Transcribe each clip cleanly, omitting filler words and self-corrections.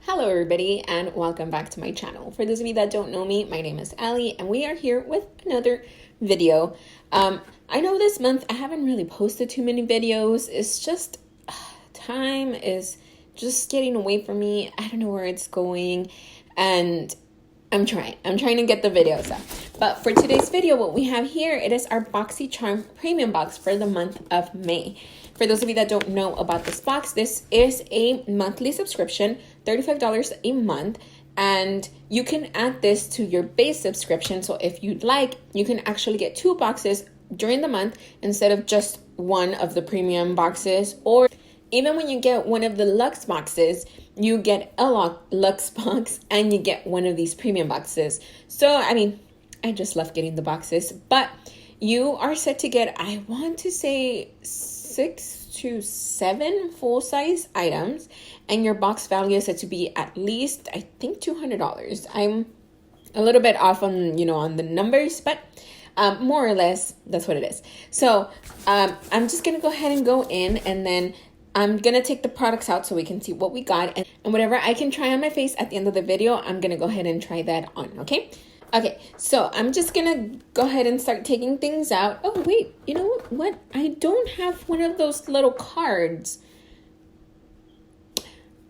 Hello everybody and welcome back to my channel. For those of you that don't know me, my name is Ali and we are here with another video. I know this month I haven't really posted too many videos. It's just time is just getting away from me. I don't know where it's going and I'm trying to get the videos up. But for today's video, what we have here, it is our Boxycharm premium box for the month of May. For those of you that don't know about this box, this is a monthly subscription, $35 a month, and you can add this to your base subscription. So if you'd like, you can actually get 2 boxes during the month instead of just one of the premium boxes. Or even when you get one of the Luxe boxes, you get a Luxe box and you get one of these premium boxes. So, I mean, I just love getting the boxes, but you are set to get, I want to say 6 to 7 full-size items, and your box value is set to be at least, I think, $200. I'm a little bit off on, on the numbers, but more or less, that's what it is. So I'm just going to go ahead and go in, and then I'm going to take the products out so we can see what we got, and whatever I can try on my face at the end of the video, I'm going to go ahead and try that on, okay? Okay, so I'm just gonna go ahead and start taking things out. Oh, wait, you know what? I don't have one of those little cards.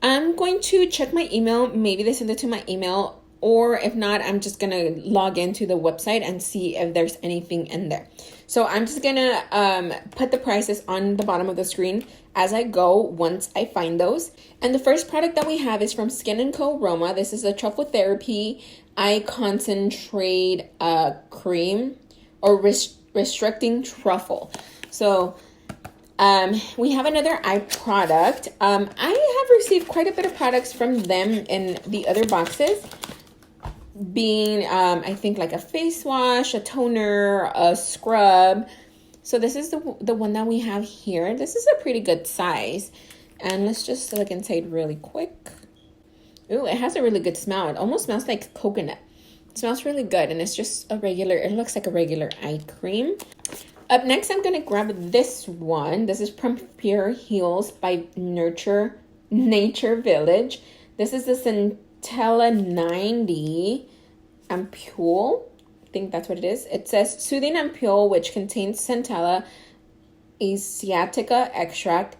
I'm going to check my email. Maybe they send it to my email, or if not, I'm just gonna log into the website and see if there's anything in there. So I'm just gonna put the prices on the bottom of the screen as I go once I find those. And the first product that we have is from Skin & Co. Roma. This is a Truffle Therapy Eye Concentrate cream or restricting truffle. So we have another eye product. I have received quite a bit of products from them in the other boxes, being I think like a face wash, a toner, a scrub. So this is the one that we have here. This is a pretty good size, and let's just look inside really quick. Ooh, it has a really good smell. It almost smells like coconut. It smells really good, and it's just it looks like a regular eye cream. Up next, I'm gonna grab this one. This is from Pure Heals by Nature Village. This is the Centella 90 ampule. I think that's what it is. It says soothing ampule, which contains Centella asiatica extract.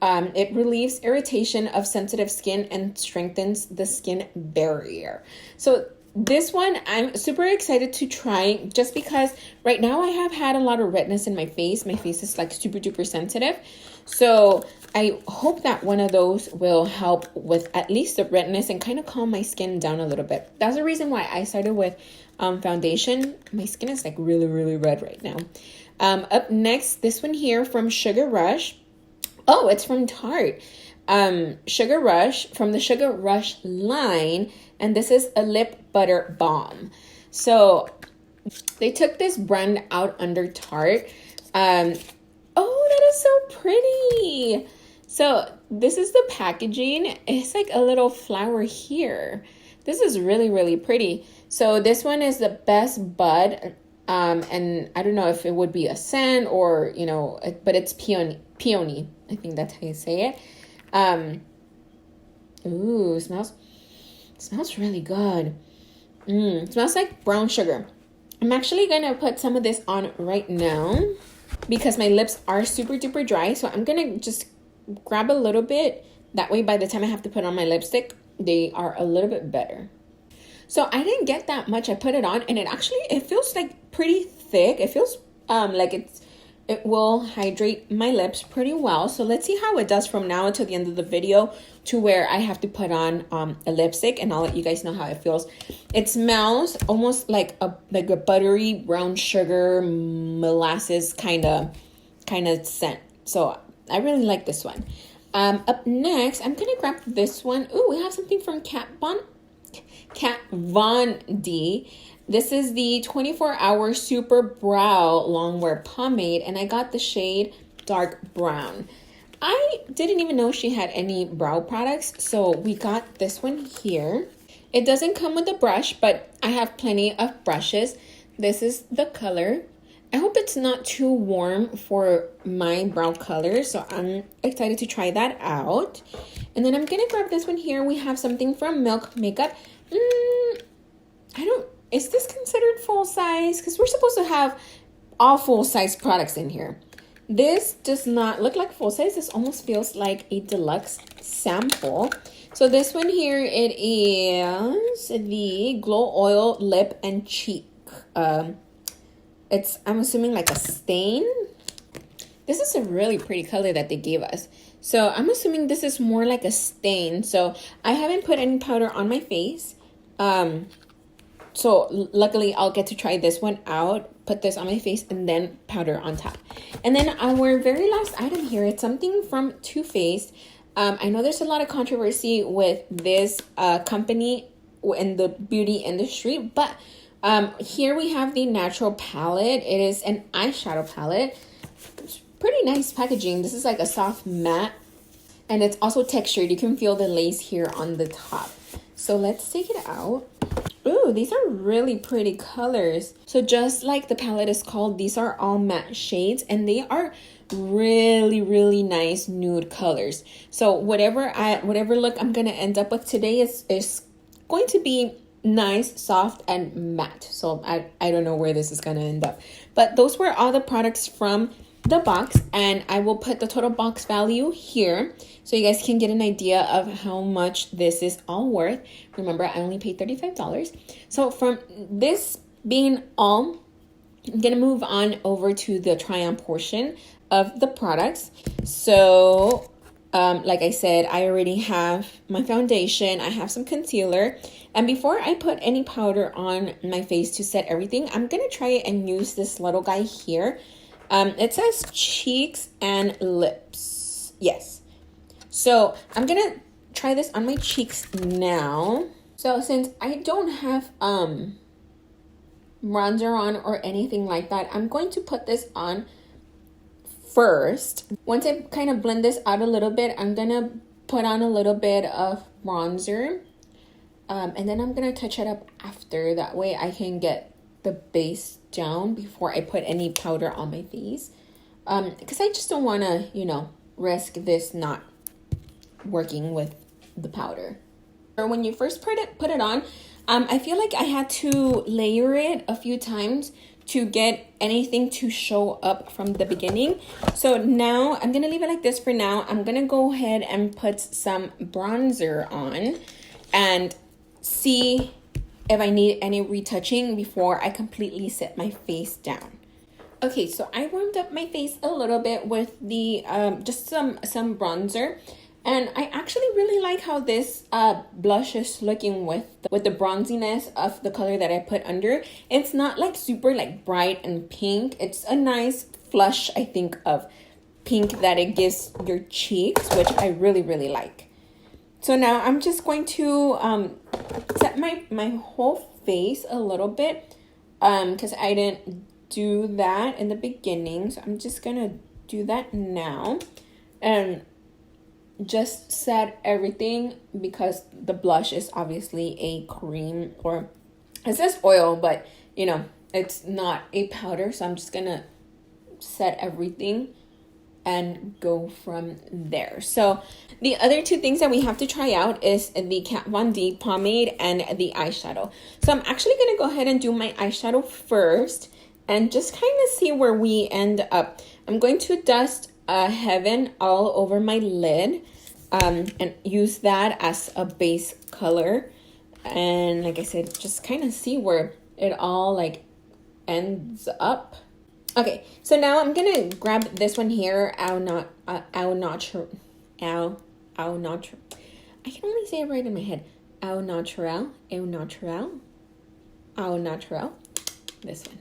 It relieves irritation of sensitive skin and strengthens the skin barrier. So this one I'm super excited to try, just because right now I have had a lot of redness in my face. My face is like super duper sensitive. So I hope that one of those will help with at least the redness and kind of calm my skin down a little bit. That's the reason why I started with foundation. My skin is like really, really red right now. Up next, this one here from Sugar Rush. Oh, it's from Tarte. Sugar Rush, from the Sugar Rush line, and this is a lip butter balm. So they took this brand out under Tarte. Oh, that is so pretty. So this is the packaging. It's like a little flower here. This is really, really pretty. So this one is the Best Bud, and I don't know if it would be a scent or, but it's peony. I think that's how you say it. Ooh, smells really good. Smells like brown sugar. I'm actually gonna put some of this on right now because my lips are super duper dry. So I'm gonna just grab a little bit. That way, by the time I have to put on my lipstick, they are a little bit better. So I didn't get that much. I put it on, and it feels like pretty thick. It feels like it will hydrate my lips pretty well. So let's see how it does from now until the end of the video, to where I have to put on a lipstick, and I'll let you guys know how it feels. It smells almost like a buttery brown sugar molasses kind of scent. So I really like this one. Up next, I'm gonna grab this one. Ooh, we have something from Kat Von D. This is the 24-hour Super Brow Longwear Pomade, and I got the shade Dark Brown. I didn't even know she had any brow products, so we got this one here. It doesn't come with a brush, but I have plenty of brushes. This is the color. I hope it's not too warm for my brow color, so I'm excited to try that out. And then I'm gonna grab this one here. We have something from Milk Makeup. Is this considered full size? Because we're supposed to have all full size products in here. This does not look like full size. This almost feels like a deluxe sample. So this one here, it is the Glow Oil Lip and Cheek. It's, I'm assuming, like a stain. This is a really pretty color that they gave us. So I'm assuming this is more like a stain. So I haven't put any powder on my face. So luckily I'll get to try this one out, put this on my face, and then powder on top. And then our very last item here, it's something from Too Faced. I know there's a lot of controversy with this company in the beauty industry, but here we have the Natural Palette. It is an eyeshadow palette. It's pretty nice packaging. This is like a soft matte, and it's also textured. You can feel the lace here on the top. So let's take it out. Ooh, these are really pretty colors. So just like the palette is called, these are all matte shades, and they are really, really nice nude colors. So whatever look I'm gonna end up with today is going to be nice, soft, and matte. So I don't know where this is gonna end up. But those were all the products from the box, and I will put the total box value here so you guys can get an idea of how much this is all worth. Remember, I only paid $35. So from this being all, I'm gonna move on over to the try on portion of the products. So like I said, I already have my foundation, I have some concealer, and before I put any powder on my face to set everything, I'm gonna try it and use this little guy here. It says cheeks and lips. Yes. So I'm gonna try this on my cheeks now. So since I don't have bronzer on or anything like that, I'm going to put this on first. Once I kind of blend this out a little bit, I'm gonna put on a little bit of bronzer. And then I'm gonna touch it up after. That way I can get the base down before I put any powder on my face, because I just don't want to, you know, risk this not working with the powder. Or when you first put it on, I feel like I had to layer it a few times to get anything to show up from the beginning. So now I'm gonna leave it like this for now. I'm gonna go ahead and put some bronzer on and see if I need any retouching before I completely set my face down. Okay, so I warmed up my face a little bit with the just some bronzer, and I actually really like how this blush is looking with the bronziness of the color that I put under. It's not like super like bright and pink. It's a nice flush, I think, of pink that it gives your cheeks, which I really, really like. So now I'm just going to set my whole face a little bit, because I didn't do that in the beginning. So I'm just gonna do that now and just set everything, because the blush is obviously a cream, or it says oil, but you know, it's not a powder. So I'm just gonna set everything and go from there. So the other two things that we have to try out is the Kat Von D pomade and the eyeshadow. So I'm actually going to go ahead and do my eyeshadow first and just kind of see where we end up. I'm going to dust Heaven all over my lid and use that as a base color. And like I said, just kind of see where it all like ends up. Okay, so now I'm gonna grab this one here, Au Natural. I can only say it right in my head. Au Natural. This one.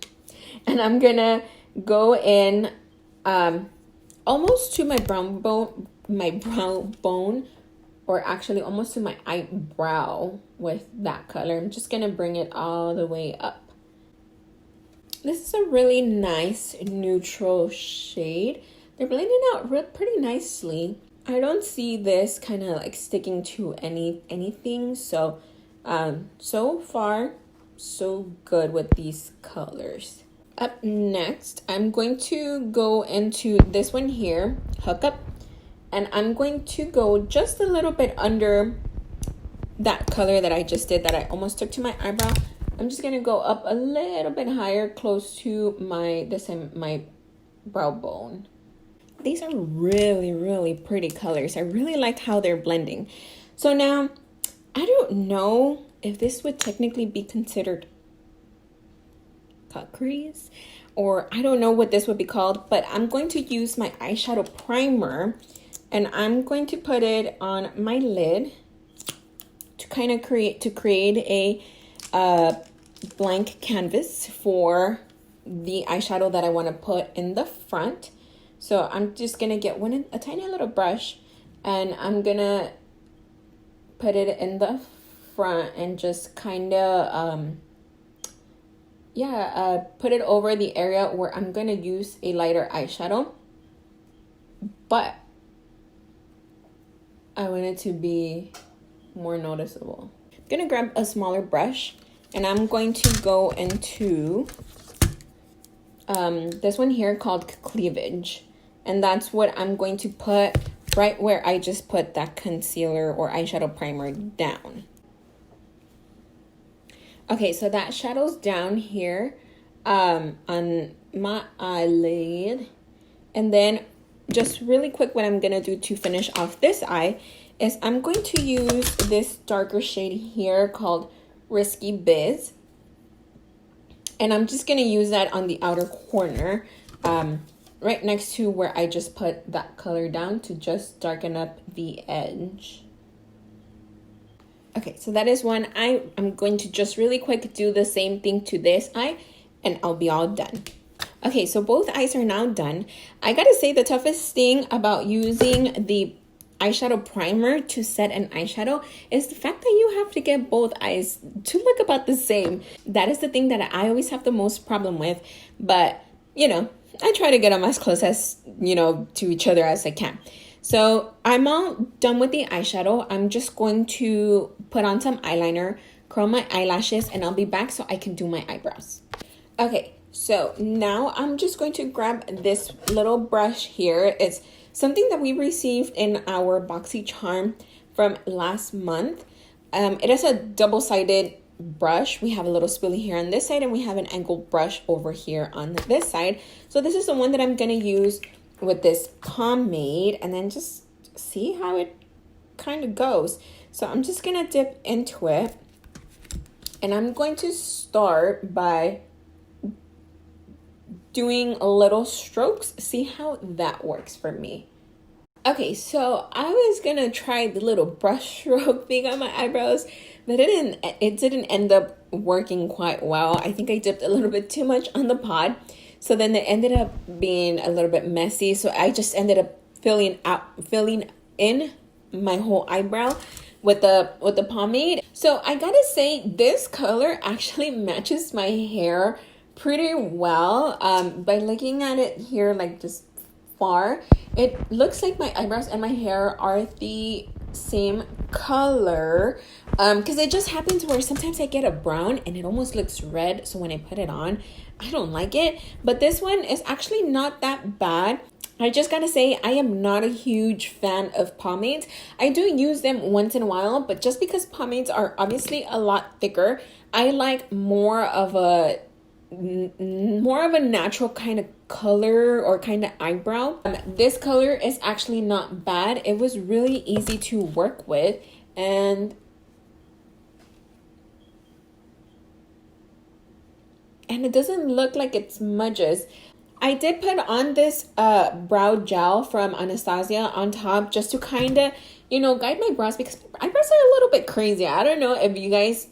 And I'm gonna go in almost to my brow bone, or actually almost to my eyebrow with that color. I'm just gonna bring it all the way up. This is a really nice neutral shade. They're blending out pretty nicely. I don't see this kind of like sticking to anything. So, so far, so good with these colors. Up next, I'm going to go into this one here, Hook Up. And I'm going to go just a little bit under that color that I just did that I almost took to my eyebrow. I'm just gonna go up a little bit higher, close to my brow bone. These are really, really pretty colors. I really like how they're blending. So now, I don't know if this would technically be considered cut crease, or I don't know what this would be called, but I'm going to use my eyeshadow primer and I'm going to put it on my lid to kind of create a blank canvas for the eyeshadow that I want to put in the front. So I'm just gonna get a tiny little brush and I'm gonna put it in the front and just kind of put it over the area where I'm gonna use a lighter eyeshadow, but I want it to be more noticeable. I'm gonna grab a smaller brush and I'm going to go into this one here called Cleavage, and that's what I'm going to put right where I just put that concealer or eyeshadow primer down. Okay, so that shadow's down here on my eyelid. And then just really quick, what I'm gonna do to finish off this eye is I'm going to use this darker shade here called Risky Biz. And I'm just gonna use that on the outer corner, right next to where I just put that color down to just darken up the edge. Okay, so that is one eye. I'm going to just really quick do the same thing to this eye and I'll be all done. Okay, so both eyes are now done. I gotta say the toughest thing about using the eyeshadow primer to set an eyeshadow is the fact that you have to get both eyes to look about the same. That is the thing that I always have the most problem with, but you know, I try to get them as close as, you know, to each other as I can. So I'm all done with the eyeshadow. I'm just going to put on some eyeliner, curl my eyelashes, and I'll be back so I can do my eyebrows. Okay, so now I'm just going to grab this little brush here. It's something that we received in our Boxycharm from last month. It is a double-sided brush. We have a little spoolie here on this side and we have an angled brush over here on this side. So this is the one that I'm going to use with this pomade and then just see how it kind of goes. So I'm just going to dip into it and I'm going to start by doing little strokes, see how that works for me. Okay, so I was gonna try the little brush stroke thing on my eyebrows, but it didn't end up working quite well. I think I dipped a little bit too much on the pod, so then it ended up being a little bit messy. So I just ended up filling in my whole eyebrow with the pomade. So I gotta say this color actually matches my hair pretty well. By looking at it here, like just far, it looks like my eyebrows and my hair are the same color, because it just happens where sometimes I get a brown and it almost looks red, so when I put it on I don't like it. But this one is actually not that bad. I just gotta say I am not a huge fan of pomades. I do use them once in a while, but just because pomades are obviously a lot thicker, I like more of a natural kind of color or kind of eyebrow. This color is actually not bad. It was really easy to work with, and it doesn't look like it smudges. I did put on this brow gel from Anastasia on top just to kind of, you know, guide my brows, because my eyebrows are a little bit crazy. I don't know if you guys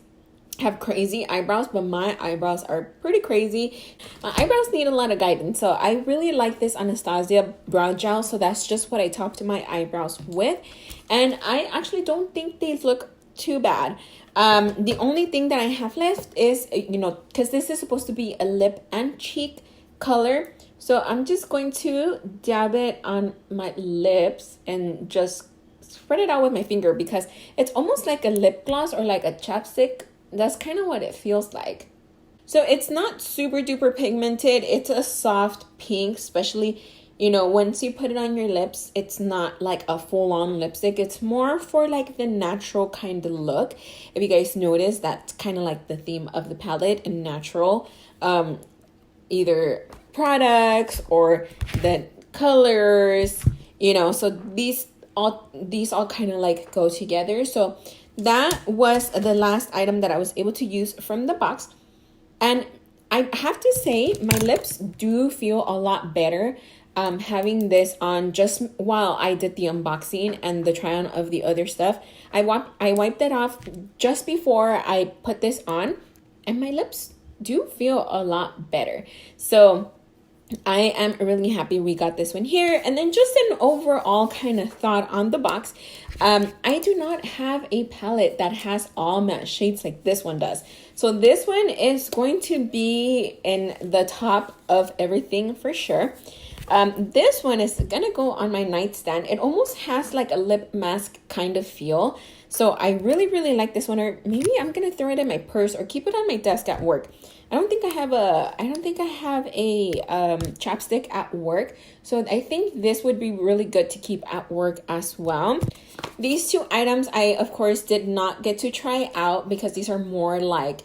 have crazy eyebrows, but my eyebrows are pretty crazy. My eyebrows need a lot of guidance, so I really like this Anastasia brow gel. So that's just what I topped my eyebrows with, and I actually don't think they look too bad. The only thing that I have left is, you know, because this is supposed to be a lip and cheek color, so I'm just going to dab it on my lips and just spread it out with my finger, because it's almost like a lip gloss or like a chapstick. That's kind of what it feels like. So it's not super duper pigmented. It's a soft pink, especially you know, once you put it on your lips, it's not like a full-on lipstick. It's more for like the natural kind of look. If you guys notice, that's kind of like the theme of the palette, and natural, either products or the colors, you know, so these all kind of like go together. So that was the last item that I was able to use from the box. And I have to say, my lips do feel a lot better having this on just while I did the unboxing and the try on of the other stuff. I wiped it off just before I put this on, and my lips do feel a lot better. So I am really happy we got this one here. And then just an overall kind of thought on the box. I do not have a palette that has all matte shades like this one does. So this one is going to be in the top of everything for sure. This one is gonna go on my nightstand. It almost has like a lip mask kind of feel. So I really, really like this one. Or maybe I'm gonna throw it in my purse or keep it on my desk at work. I don't think I have a chapstick at work. So I think this would be really good to keep at work as well. These two items I of course did not get to try out because these are more like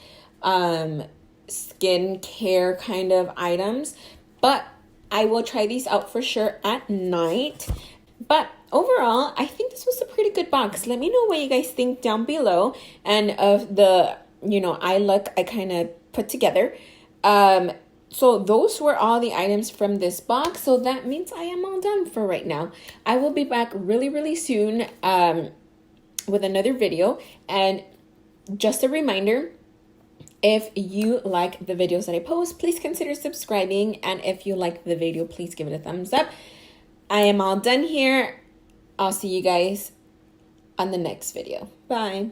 skincare kind of items. But I will try these out for sure at night. But overall, I think this was a pretty good box. Let me know what you guys think down below, and of the, you know, eye look I kind of put together. So those were all the items from this box. So that means I am all done for right now. I will be back really, really soon with another video. And just a reminder, if you like the videos that I post, please consider subscribing. And if you like the video, please give it a thumbs up. I am all done here. I'll see you guys on the next video. Bye.